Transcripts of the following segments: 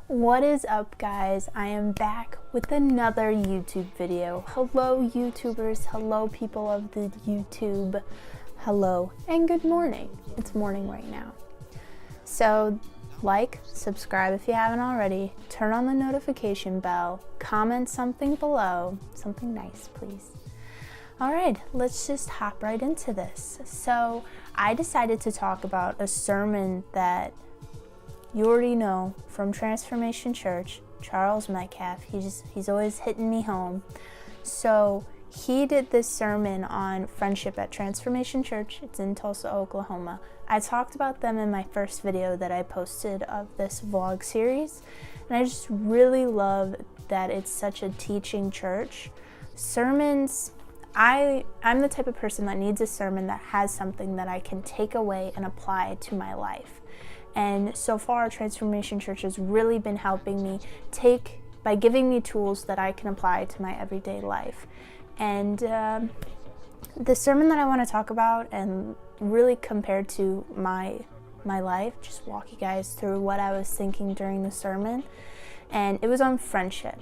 What is up, guys? I am back with another YouTube video. Hello YouTubers, hello people of the YouTube, hello and good morning. It's morning right now. So like, subscribe if you haven't already, turn on the notification bell, comment something below, something nice please. Alright, let's just hop right into this. So I decided to talk about a sermon that you already know from Transformation Church, Charles Metcalfs. He's always hitting me home. So he did this sermon on friendship at Transformation Church. It's in Tulsa, Oklahoma. I talked about them in my first video that I posted of this vlog series. And I just really love that it's such a teaching church. Sermons, I'm the type of person that needs a sermon that has something that I can take away and apply to my life. And so far, Transformation Church has really been helping me by giving me tools that I can apply to my everyday life. And the sermon that I want to talk about and really compared to my life, just walk you guys through what I was thinking during the sermon. And it was on friendship.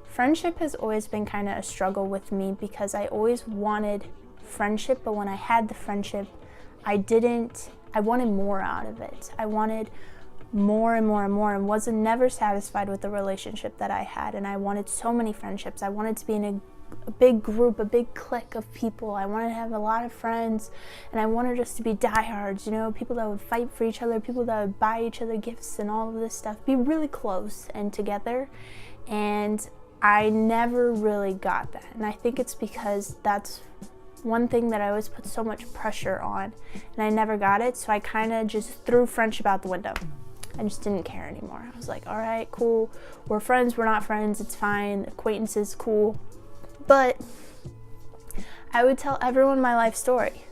Friendship has always been kind of a struggle with me because I always wanted friendship, but when I had the friendship, I wanted more out of it. I wanted more and more and more and wasn't never satisfied with the relationship that I had. And I wanted so many friendships. I wanted to be in a big group, a big clique of people. I wanted to have a lot of friends, and I wanted us to be diehards, you know, people that would fight for each other, people that would buy each other gifts and all of this stuff, be really close and together. And I never really got that. And I think it's because that's one thing that I always put so much pressure on, and I never got it, so I kind of just threw friendship out the window. I just didn't care anymore. I was like, all right, cool, we're friends, we're not friends, it's fine, acquaintances, cool. But I would tell everyone my life story.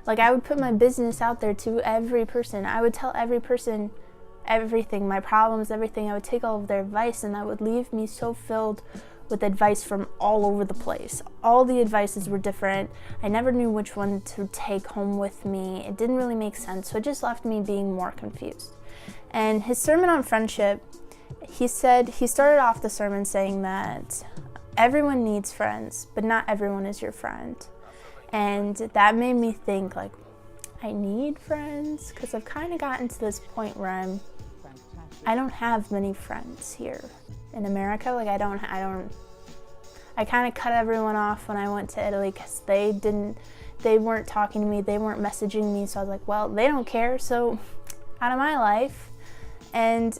Like, I would put my business out there to every person. I would tell every person everything, my problems, everything. I would take all of their advice, and that would leave me so filled with advice from all over the place. All the advices were different. I never knew which one to take home with me. It didn't really make sense, so it just left me being more confused. And his sermon on friendship, he started off the sermon saying that everyone needs friends, but not everyone is your friend. And that made me think, like, I need friends, because I've kind of gotten to this point where I don't have many friends here in America. Like, I kind of cut everyone off when I went to Italy because they weren't talking to me, they weren't messaging me, so I was like, well, they don't care, so out of my life. And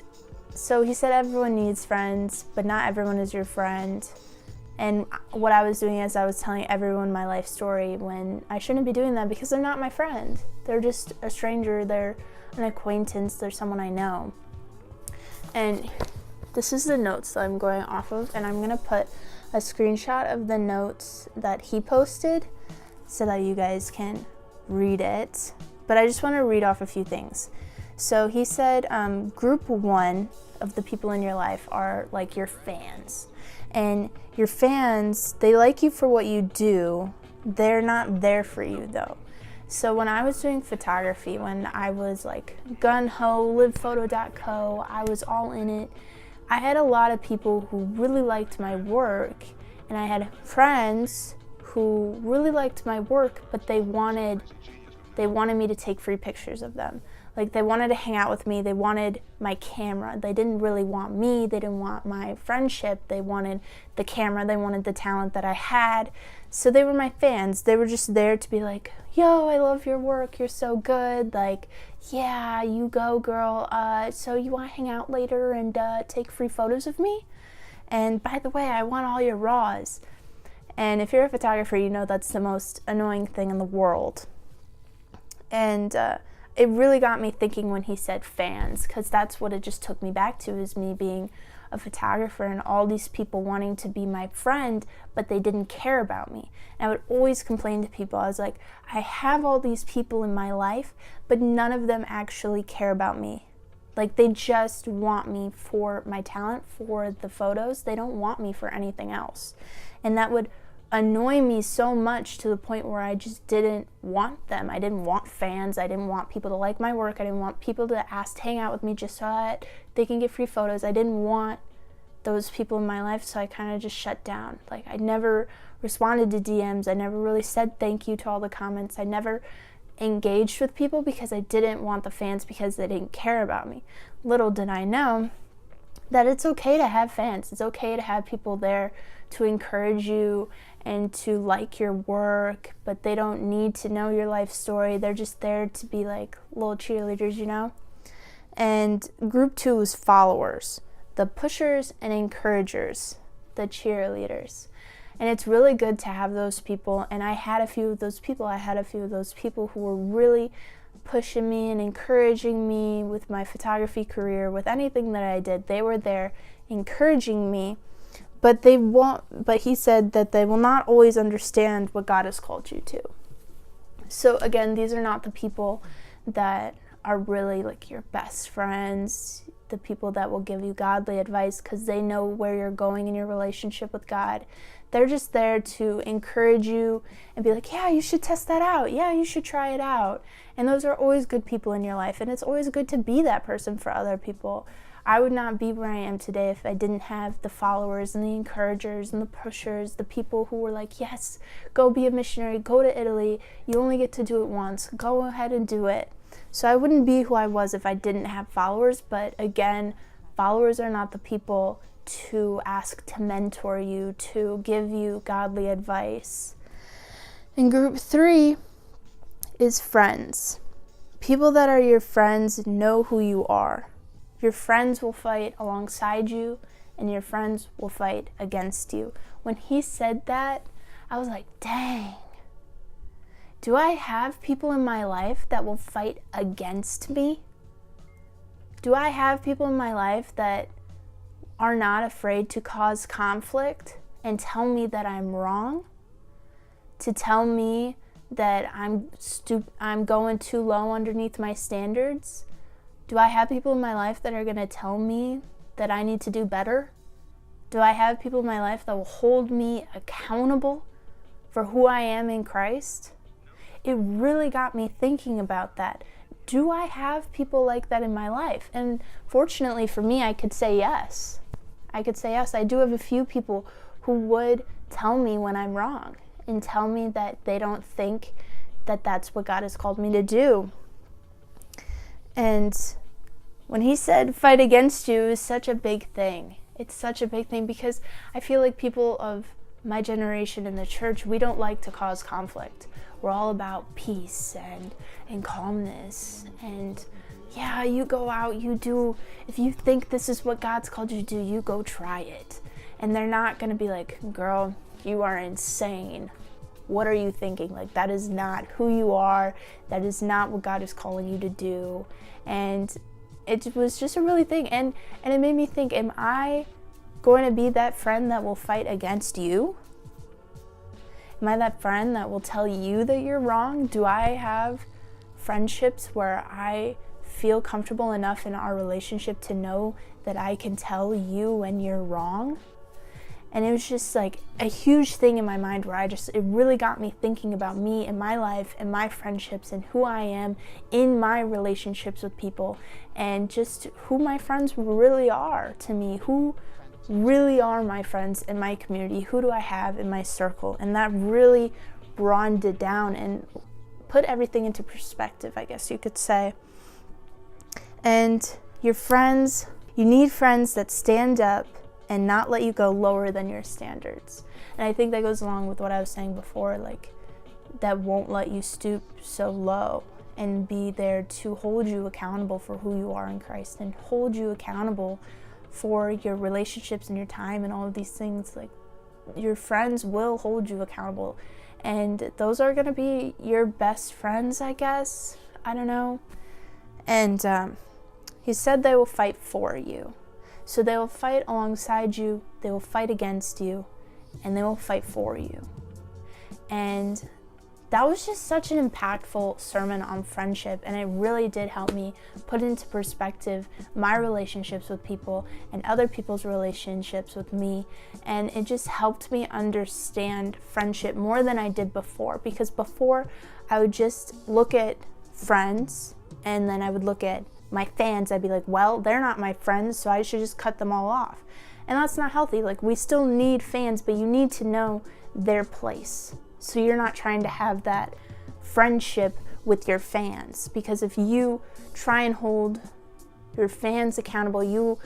so he said everyone needs friends, but not everyone is your friend. And what I was doing is I was telling everyone my life story when I shouldn't be doing that, because they're not my friend. They're just a stranger, they're an acquaintance, they're someone I know. And this is the notes that I'm going off of, and I'm gonna put a screenshot of the notes that he posted so that you guys can read it. But I just want to read off a few things. So he said, group one of the people in your life are like your fans. And your fans, they like you for what you do. They're not there for you though. So when I was doing photography, when I was like gun-ho, livephoto.co, I was all in it. I had a lot of people who really liked my work, and I had friends who really liked my work, but they wanted me to take free pictures of them. Like, they wanted to hang out with me, they wanted my camera. They didn't really want me, they didn't want my friendship, they wanted the camera, they wanted the talent that I had. So they were my fans. They were just there to be like, yo, I love your work, you're so good. Like, yeah, you go, girl. So you want to hang out later and take free photos of me? And by the way, I want all your raws. And if you're a photographer, you know that's the most annoying thing in the world. And it really got me thinking when he said fans, because that's what it just took me back to, is me being a photographer and all these people wanting to be my friend, but they didn't care about me. And I would always complain to people. I was like, I have all these people in my life, but none of them actually care about me. Like, they just want me for my talent, for the photos. They don't want me for anything else. And that would annoy me so much to the point where I just didn't want them. I didn't want fans. I didn't want people to like my work. I didn't want people to ask to hang out with me just so that they can get free photos. I didn't want those people in my life, so I kind of just shut down. Like, I never responded to DMs. I never really said thank you to all the comments. I never engaged with people because I didn't want the fans, because they didn't care about me. Little did I know that it's okay to have fans. It's okay to have people there to encourage you and to like your work, but they don't need to know your life story. They're just there to be like little cheerleaders, you know? And group 2 was followers, the pushers and encouragers, the cheerleaders. And it's really good to have those people, and I had a few of those people. I had a few of those people who were really pushing me and encouraging me with my photography career, with anything that I did. They were there encouraging me, but he said that they will not always understand what God has called you to. So again, these are not the people that are really like your best friends, the people that will give you godly advice because they know where you're going in your relationship with God. They're just there to encourage you and be like, yeah, you should test that out. Yeah, you should try it out. And those are always good people in your life, and it's always good to be that person for other people. I would not be where I am today if I didn't have the followers and the encouragers and the pushers, the people who were like, yes, go be a missionary, go to Italy. You only get to do it once. Go ahead and do it. So I wouldn't be who I was if I didn't have followers, but again, followers are not the people to ask to mentor you, to give you godly advice. And group 3 is friends. People that are your friends know who you are. Your friends will fight alongside you, and your friends will fight against you. When he said that, I was like, dang. Do I have people in my life that will fight against me? Do I have people in my life that are not afraid to cause conflict and tell me that I'm wrong? To tell me that I'm going too low underneath my standards? Do I have people in my life that are going to tell me that I need to do better? Do I have people in my life that will hold me accountable for who I am in Christ? It really got me thinking about that. Do I have people like that in my life? And fortunately for me, I could say yes. I could say yes. I do have a few people who would tell me when I'm wrong and tell me that they don't think that that's what God has called me to do. And when he said fight against you is such a big thing. It's such a big thing because I feel like people of my generation in the church, we don't like to cause conflict. We're all about peace and calmness. And yeah, you go out, you do, if you think this is what God's called you to do, you go try it. And they're not going to be like, girl, you are insane. What are you thinking? Like, that is not who you are. That is not what God is calling you to do. And it was just a really thing. And it made me think, am I going to be that friend that will fight against you? Am I that friend that will tell you that you're wrong? Do I have friendships where I feel comfortable enough in our relationship to know that I can tell you when you're wrong? And it was just like a huge thing in my mind where it really got me thinking about me and my life and my friendships and who I am in my relationships with people and just who my friends really are to me, who really are my friends in my community, who do I have in my circle. And that really broadened it down and put everything into perspective, I guess you could say. And your friends, you need friends that stand up and not let you go lower than your standards. And I think that goes along with what I was saying before, like that won't let you stoop so low and be there to hold you accountable for who you are in Christ and hold you accountable for your relationships and your time and all of these things. Like, your friends will hold you accountable, and those are going to be your best friends, I guess. I don't know. And he said they will fight for you. So they will fight alongside you, they will fight against you, and they will fight for you. And that was just such an impactful sermon on friendship, and it really did help me put into perspective my relationships with people and other people's relationships with me, and it just helped me understand friendship more than I did before, because before I would just look at friends and then I would look at my fans. I'd be like, well, they're not my friends, so I should just cut them all off. And that's not healthy. Like, we still need fans, but you need to know their place. So you're not trying to have that friendship with your fans, because if you try and hold your fans accountable, you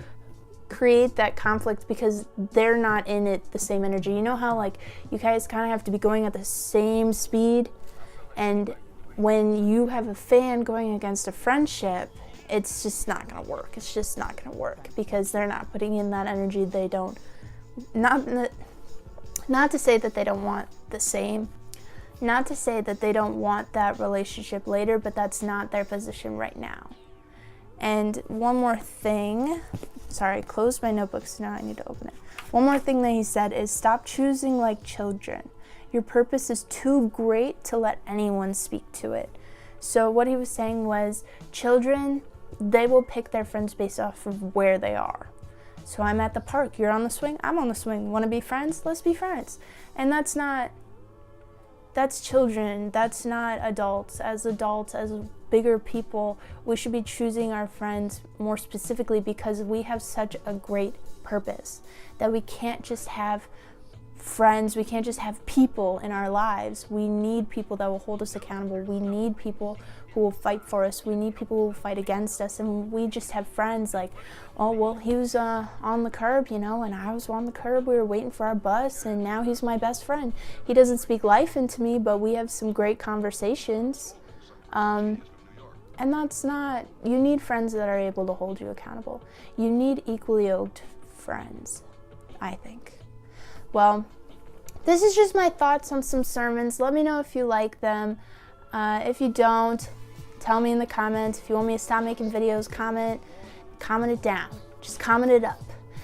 create that conflict because they're not in it the same energy. You know how like you guys kind of have to be going at the same speed, and when you have a fan going against a friendship, it's just not going to work. It's just not going to work because they're not putting in that energy. They don't, not to say that they don't want the same, not to say that they don't want that relationship later, but that's not their position right now. And one more thing, sorry, I closed my notebook, so now I need to open it. One more thing that he said is stop choosing like children. Your purpose is too great to let anyone speak to it. So what he was saying was, children, they will pick their friends based off of where they are. So I'm at the park, you're on the swing, I'm on the swing. Want to be friends? Let's be friends. And that's children, that's not adults. As bigger people, we should be choosing our friends more specifically because we have such a great purpose that we can't just have friends, we can't just have people in our lives. We need people that will hold us accountable. We need people who will fight for us. We need people who will fight against us. And we just have friends like, oh, well, he was on the curb, you know, and I was on the curb. We were waiting for our bus, and now he's my best friend. He doesn't speak life into me, but we have some great conversations. And that's not, you need friends that are able to hold you accountable. You need equally yoked friends, I think. Well, this is just my thoughts on some sermons. Let me know if you like them. If you don't, tell me in the comments. If you want me to stop making videos, comment it down. Just comment it up.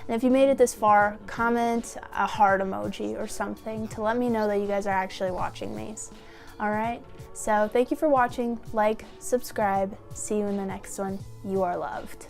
And if you made it this far, comment a heart emoji or something to let me know that you guys are actually watching these. All right? So thank you for watching. Like, subscribe. See you in the next one. You are loved.